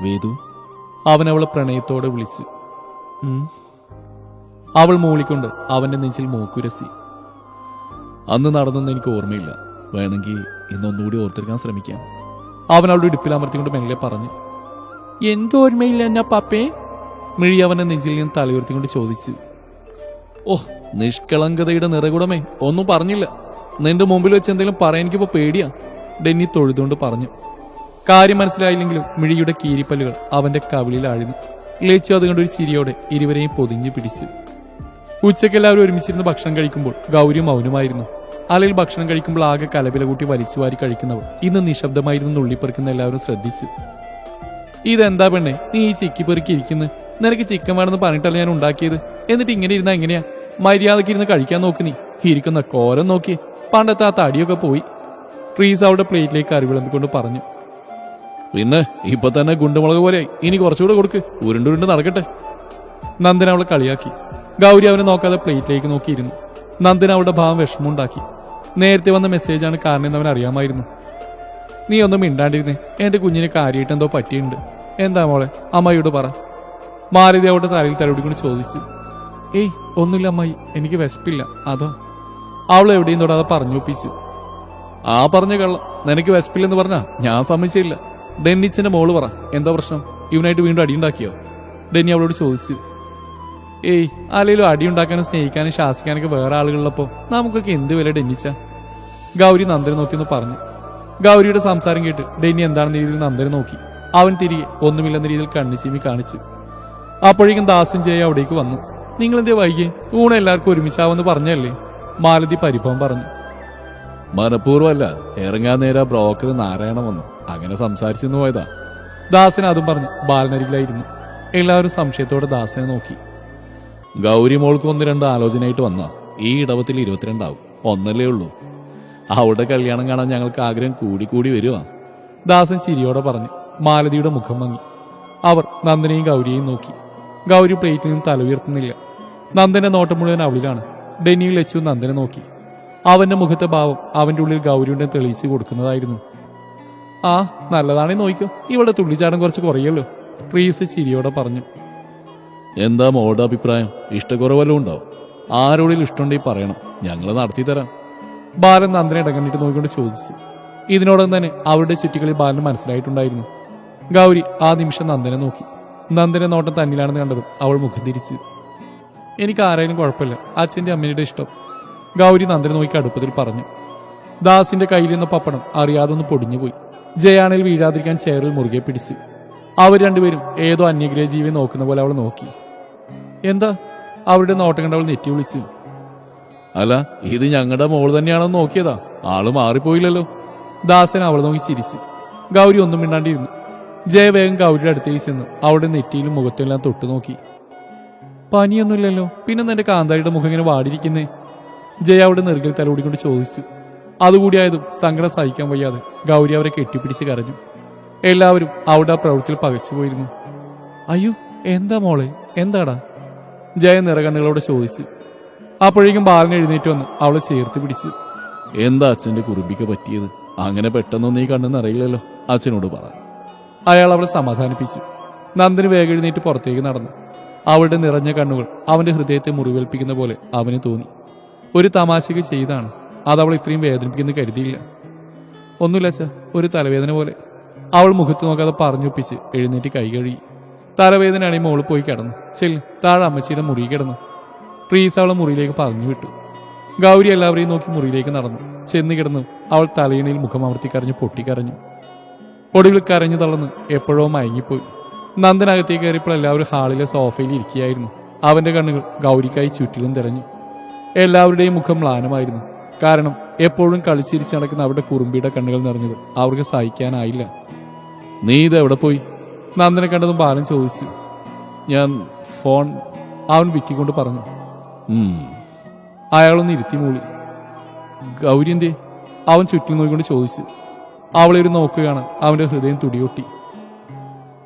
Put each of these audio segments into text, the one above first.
വേദു? അവൻ അവളെ പ്രണയത്തോടെ വിളിച്ചു. അവൾ മൂളിക്കൊണ്ട് അവന്റെ നെഞ്ചിൽ മൂക്കുരസി. അന്ന് നടന്നൊന്നും എനിക്ക് ഓർമ്മയില്ല. വേണമെങ്കിൽ ഇന്നൊന്നുകൂടി ഓർത്തെടുക്കാൻ ശ്രമിക്കാം. അവൻ അവളുടെ ഇടുപ്പിലമർത്തിക്കൊണ്ട് മെല്ലെ പറഞ്ഞു. എന്തോർമ്മയില്ല എന്നാ പാപ്പേ? മിഴി അവന്റെ നെഞ്ചിൽ നിന്ന് തലയുയർത്തിക്കൊണ്ട് ചോദിച്ചു. ഓഹ്, നിഷ്കളങ്കതയുടെ നിറകുടമേ, ഒന്നും പറഞ്ഞില്ല. നിന്റെ മുമ്പിൽ വെച്ച് എന്തെങ്കിലും പറയാൻ എനിക്കിപ്പോ പേടിയാ, ഡെന്നി തൊഴുതുകൊണ്ട് പറഞ്ഞു. കാര്യം മനസ്സിലായില്ലെങ്കിലും മിഴിയുടെ കീരിപ്പല്ലുകൾ അവന്റെ കവിളിൽ ആഴ്ന്നു. ലേച്ചു അതുകൊണ്ട് ഒരു ചിരിയോടെ ഇരുവരെയും പൊതിഞ്ഞു പിടിച്ചു. ഉച്ചയ്ക്ക് എല്ലാവരും ഒരുമിച്ചിരുന്ന് ഭക്ഷണം കഴിക്കുമ്പോൾ ഗൗരി മൗനമായിരുന്നു. അല്ലെങ്കിൽ ഭക്ഷണം കഴിക്കുമ്പോൾ ആകെ കലപില കൂട്ടി വലിച്ചു വാരി കഴിക്കുന്നവർ ഇന്ന് നിശബ്ദമായിരുന്നു നുള്ളിപ്പെറുക്കുന്ന എല്ലാവരും ശ്രദ്ധിച്ചു. ഇതെന്താ പെണ്ണെ, നീ ഈ ചിക്കി പെറുക്കി ഇരിക്കുന്നു? നിനക്ക് ചിക്കൻ വേണമെന്ന് പറഞ്ഞിട്ടല്ല ഞാൻ ഉണ്ടാക്കിയത്. എന്നിട്ട് ഇങ്ങനെ ഇരുന്നാ എങ്ങനെയാ? മര്യാദക്ക് ഇരുന്ന് കഴിക്കാൻ നോക്ക്. നീ ഇരിക്കുന്ന കോരം നോക്കി, പണ്ടത്തെ ആ തടിയൊക്കെ പോയി. ട്രീസ് അവളുടെ പ്ലേറ്റിലേക്ക് കറി വിളമ്പിക്കൊണ്ട് പറഞ്ഞു. പിന്നെ ഇപ്പൊ തന്നെ ഗുണ്ടുമുളക് പോലെ, ഇനി കുറച്ചുകൂടെ കൊടുക്ക്, ഉരുണ്ടുരുണ്ട് നടക്കട്ടെ. നന്ദന അവളെ കളിയാക്കി. ഗൗരി അവനെ നോക്കാതെ പ്ലേറ്റിലേക്ക് നോക്കിയിരുന്നു. നന്ദന അവളുടെ ഭാവം വിഷമമുണ്ടാക്കി. നേരത്തെ വന്ന മെസ്സേജാണ് കാരണം അവൻ അറിയാമായിരുന്നു. നീ ഒന്നും മിണ്ടാണ്ടിരുന്നേ, എന്റെ കുഞ്ഞിന് കാര്യമായിട്ട് എന്തോ പറ്റിയിട്ടുണ്ട്. എന്താ മോളെ, അമ്മായിയോട് പറ. മാരുതി അവളുടെ തലയിൽ തലോടിക്കൊണ്ട് ചോദിച്ചു. ഏയ് ഒന്നുമില്ല അമ്മായി, എനിക്ക് വിശപ്പില്ല, അതോ. അവൾ എവിടെയും തൊടാതെ പറഞ്ഞു ഒപ്പിച്ചു. ആ പറഞ്ഞ കള്ളം, നിനക്ക് വിശപ്പില്ലെന്ന് പറഞ്ഞാ ഞാൻ സമ്മതിച്ചില്ല. ഡെന്നിച്ചിന്റെ മോള് പറ, എന്താ പ്രശ്നം? ഇവനായിട്ട് വീണ്ടും അടിയുണ്ടാക്കിയോ? ഡെന്നി അവളോട് ചോദിച്ചു. ഏയ് അല്ലെങ്കിലും അടിയുണ്ടാക്കാനും സ്നേഹിക്കാനും ശാസിക്കാനൊക്കെ വേറെ ആളുകളുള്ളപ്പോ നമുക്കൊക്കെ എന്ത് വില ഡെന്നിച്ച? ഗൗരി നന്ദനെ നോക്കിയെന്ന് പറഞ്ഞു. ഗൗരിയുടെ സംസാരം കേട്ട് ഡെന്നി എന്താണെന്ന രീതിയിൽ നന്ദനെ നോക്കി. അവൻ തിരികെ ഒന്നുമില്ലെന്ന രീതിയിൽ കണ്ണിച്ചീമി കാണിച്ചു. അപ്പോഴേക്കും ദാസും ജയ അവിടേക്ക് വന്നു. നിങ്ങളെന്തേ വൈകിയേ? ഊണ് എല്ലാവർക്കും ഒരുമിച്ചാവെന്ന് പറഞ്ഞല്ലേ? മാലതി പരിഭവം പറഞ്ഞു. മനഃപൂർവ്വമല്ല, ഇറങ്ങാൻ നേരം ബ്രോക്കർ നാരായണൻ വന്നു, അങ്ങനെ സംസാരിച്ചെന്ന് പോയതാ. ദാസൻ അതും പറഞ്ഞു ബാലനരികിലായിരുന്നു. എല്ലാവരും സംശയത്തോടെ ദാസനെ നോക്കി. ഗൗരി മോൾക്ക് 1-2 ആലോചനയായിട്ട് വന്നാ. ഈ ഇടവത്തിൽ 22 ആവും, ഒന്നല്ലേ ഉള്ളൂ. അവളുടെ കല്യാണം കാണാൻ ഞങ്ങൾക്ക് ആഗ്രഹം കൂടി വരുവാ. ദാസൻ ചിരിയോടെ പറഞ്ഞു. മാലതിയുടെ മുഖം മങ്ങി. അവർ നന്ദനെയും ഗൗരിയെയും നോക്കി. ഗൗരി പ്ലേറ്റിൽ നിന്ന് തല ഉയർത്തുന്നില്ല. നന്ദന്റെ നോട്ടം മുഴുവൻ അവളിലാണ്. ഡെന്നിയിൽ വെച്ചു നന്ദനെ നോക്കി. അവന്റെ മുഖത്തെ ഭാവം അവന്റെ ഉള്ളിൽ ഗൗരിയുടെ തെളിയിച്ച് കൊടുക്കുന്നതായിരുന്നു. ആ നല്ലതാണേ നോക്കിക്കോ, ഇവിടെ തുള്ളിച്ചാടം കുറച്ച് കുറയല്ലോ, ട്രീസ് ചിരിയോടെ പറഞ്ഞു. എന്താ മോളുടെ അഭിപ്രായം? ഇഷ്ടക്കുറവല്ലോ ഉണ്ടാവും? ആരോടും ഇഷ്ടമുണ്ടെങ്കിൽ പറയണം, ഞങ്ങൾ നടത്തി തരാം. ബാലൻ നന്ദനെ ഇടകണ്ണിട്ട് നോക്കിക്കൊണ്ട് ചോദിച്ചു. ഇതിനോടൊപ്പം തന്നെ അവരുടെ ചുറ്റിക്കളി ബാലന് മനസ്സിലായിട്ടുണ്ടായിരുന്നു. ഗൗരി ആ നിമിഷം നന്ദനെ നോക്കി. നന്ദനെ നോട്ടം തന്നിലാണെന്ന് കണ്ടതും അവൾ മുഖം തിരിച്ചു. എനിക്ക് ആരായാലും കുഴപ്പമില്ല, അച്ഛൻ്റെ അമ്മയുടെ ഇഷ്ടം, ഗൗരി നന്ദനെ നോക്കി അടുപ്പത്തിൽ പറഞ്ഞു. ദാസിന്റെ കയ്യിൽ നിന്ന് പപ്പടം അറിയാതൊന്ന് പൊടിഞ്ഞുപോയി. ജയാണിൽ വീഴാതിരിക്കാൻ ചെയറിൽ മുറുകെ പിടിച്ചു. അവർ രണ്ടുപേരും ഏതോ അന്യഗ്രഹ ജീവിയെ നോക്കുന്ന പോലെ അവൾ നോക്കി. എന്താ? അവരുടെ നോട്ടം കണ്ട് അവൾ നെറ്റി വിളിച്ചു. അല്ല, ഇത് ഞങ്ങളുടെ മോള് തന്നെയാണെന്ന് നോക്കിയതാ, ആള് മാറിപ്പോയില്ലല്ലോ. ദാസൻ അവളെ നോക്കി ചിരിച്ചു. ഗൗരി ഒന്നും മിണ്ടാണ്ടിരുന്നു. ജയ വേഗം ഗൗരിയുടെ അടുത്തേക്ക് ചെന്ന് അവളുടെ നെറ്റിയിലും മുഖത്തെല്ലാം തൊട്ടു നോക്കി. പനിയൊന്നുമില്ലല്ലോ, പിന്നെ നിന്റെ കാന്താരിയുടെ മുഖം ഇങ്ങനെ വാടിയിരിക്കുന്നേ? ജയ അവളുടെ നെറുകിൽ തലോടിക്കൊണ്ട് ചോദിച്ചു. അതുകൂടിയായതും സങ്കടം സഹിക്കാൻ വയ്യാതെ ഗൗരി അവരെ കെട്ടിപ്പിടിച്ച് കരഞ്ഞു. എല്ലാവരും അവളുടെ ആ പ്രവൃത്തിയിൽ പകച്ചുപോയിരുന്നു. അയ്യോ എന്താ മോളെ, എന്താടാ? ജയ നിറകണ്ണുകളോട് ചോദിച്ചു. അപ്പോഴേക്കും ബാലൻ എഴുന്നേറ്റ് വന്ന് അവളെ ചേർത്ത് പിടിച്ചു. എന്താ അച്ഛന്റെ കുറുമ്പിക്ക് പറ്റിയത്? അങ്ങനെ പെട്ടെന്നൊന്നും ഈ കണ്ണെന്ന് അറിയില്ലല്ലോ, അച്ഛനോട് പറ. അയാൾ അവളെ സമാധാനിപ്പിച്ചു. നന്ദന് വേഗം എഴുന്നേറ്റ് പുറത്തേക്ക് നടന്നു. അവളുടെ നിറഞ്ഞ കണ്ണുകൾ അവന്റെ ഹൃദയത്തെ മുറിവേൽപ്പിക്കുന്ന പോലെ അവന് തോന്നി. ഒരു തമാശയ്ക്ക് ചെയ്താണ്, അതവൾ ഇത്രയും വേദനിപ്പിക്കുന്ന കരുതിയില്ല. ഒന്നുമില്ല അച്ഛ, ഒരു തലവേദന പോലെ. അവൾ മുഖത്ത് നോക്കാതെ പറഞ്ഞൊപ്പിച്ച് എഴുന്നേറ്റ് കൈ കഴുകി. തലവേദനയാണെങ്കിൽ മോള് പോയി കിടന്നു. ചെല്ല്, താഴെ അമ്മച്ചിയുടെ മുറി കിടന്നു. ട്രീസ് അവളെ മുറിയിലേക്ക് പറഞ്ഞു വിട്ടു. ഗൗരി എല്ലാവരെയും നോക്കി മുറിയിലേക്ക് നടന്നു. ചെന്ന് കിടന്നു അവൾ തലയിണയിൽ മുഖം അമർത്തി കരഞ്ഞു പൊട്ടിക്കരഞ്ഞു. ഒടുവിൽ കരഞ്ഞു തളർന്ന് എപ്പോഴോ മയങ്ങിപ്പോയി. നന്ദനകത്തേക്ക് കയറിയപ്പോൾ എല്ലാവരും ഹാളിലെ സോഫയിൽ ഇരിക്കുകയായിരുന്നു. അവന്റെ കണ്ണുകൾ ഗൗരിക്കായി ചുറ്റിലും തിരഞ്ഞു. എല്ലാവരുടെയും മുഖം മ്ലാനമായിരുന്നു. കാരണം എപ്പോഴും കളിച്ചിരിച്ച് നടക്കുന്ന അവരുടെ കുറുമ്പിയുടെ കണ്ണുകൾ നിറഞ്ഞത് അവർക്ക് സഹിക്കാനായില്ല. നീ ഇതെവിടെ പോയി? നന്ദനെ കണ്ടതും ബാലൻ ചോദിച്ചു. ഞാൻ ഫോൺ, അവൻ വിക്കിക്കൊണ്ട് പറഞ്ഞു. അയാളൊന്ന് ഇരുത്തി മൂളി. ഗൗരി എന്തേ? അവൻ ചുറ്റിൽ നോക്കിക്കൊണ്ട് ചോദിച്ചു. അവളെ ഒരു നോക്കുകയാണ്. അവന്റെ ഹൃദയം തുടിയൊട്ടി.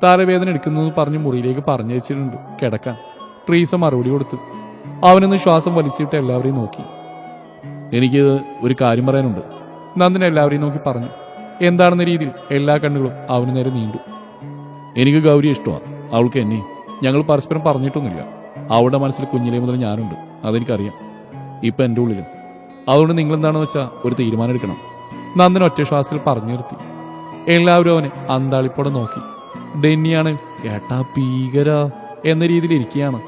തലവേദന എടുക്കുന്നു പറഞ്ഞ് മുറിയിലേക്ക് പറഞ്ഞയച്ചിട്ടുണ്ട് കിടക്കാൻ. ട്രീസ മറുപടി കൊടുത്തു. അവനൊന്ന് ശ്വാസം വലിച്ചിട്ട് എല്ലാവരെയും നോക്കി. എനിക്ക് ഒരു കാര്യം പറയാനുണ്ട്. നന്ദൻ എല്ലാവരെയും നോക്കി പറഞ്ഞു. എന്താണെന്ന രീതിയിൽ എല്ലാ കണ്ണുകളും അവന് നേരെ നീണ്ടു. എനിക്ക് ഗൗരി ഇഷ്ടമാണ്, അവൾക്ക് എന്നെ. ഞങ്ങൾ പരസ്പരം പറഞ്ഞിട്ടൊന്നുമില്ല. അവളുടെ മനസ്സിൽ കുഞ്ഞിലേ മുതൽ ഞാനുണ്ട്, അതെനിക്കറിയാം. ഇപ്പം എൻ്റെ ഉള്ളിലും. അതുകൊണ്ട് നിങ്ങൾ എന്താണെന്ന് വെച്ചാൽ ഒരു തീരുമാനം എടുക്കണം. നന്ദൻ ഒറ്റ ശ്വാസത്തിൽ പറഞ്ഞു നിർത്തി. എല്ലാവരും അവനെ അന്താളിപ്പോടെ നോക്കി. ഡെന്നിയാണ് ഏട്ടാ ഭീകര എന്ന രീതിയിൽ ഇരിക്കുകയാണ്.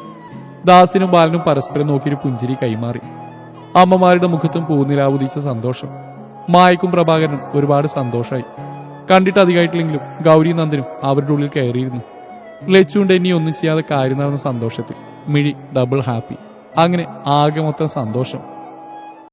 ദാസിനും ബാലനും പരസ്പരം നോക്കിയൊരു പുഞ്ചിരി കൈമാറി. അമ്മമാരുടെ മുഖത്തും പൂനിലാവുദിച്ച സന്തോഷം. മായക്കും പ്രഭാകരനും ഒരുപാട് സന്തോഷമായി. കണ്ടിട്ട് അധികമായിട്ടില്ലെങ്കിലും ഗൗരി നന്ദനും അവരുടെ ഉള്ളിൽ കയറിയിരുന്നു. ലച്ചുണ്ട് ഇനി ഒന്നും ചെയ്യാതെ കാര്യം നടന്ന സന്തോഷത്തിൽ മിഴി ഡബിൾ ഹാപ്പി. അങ്ങനെ ആകെ മൊത്തം സന്തോഷം.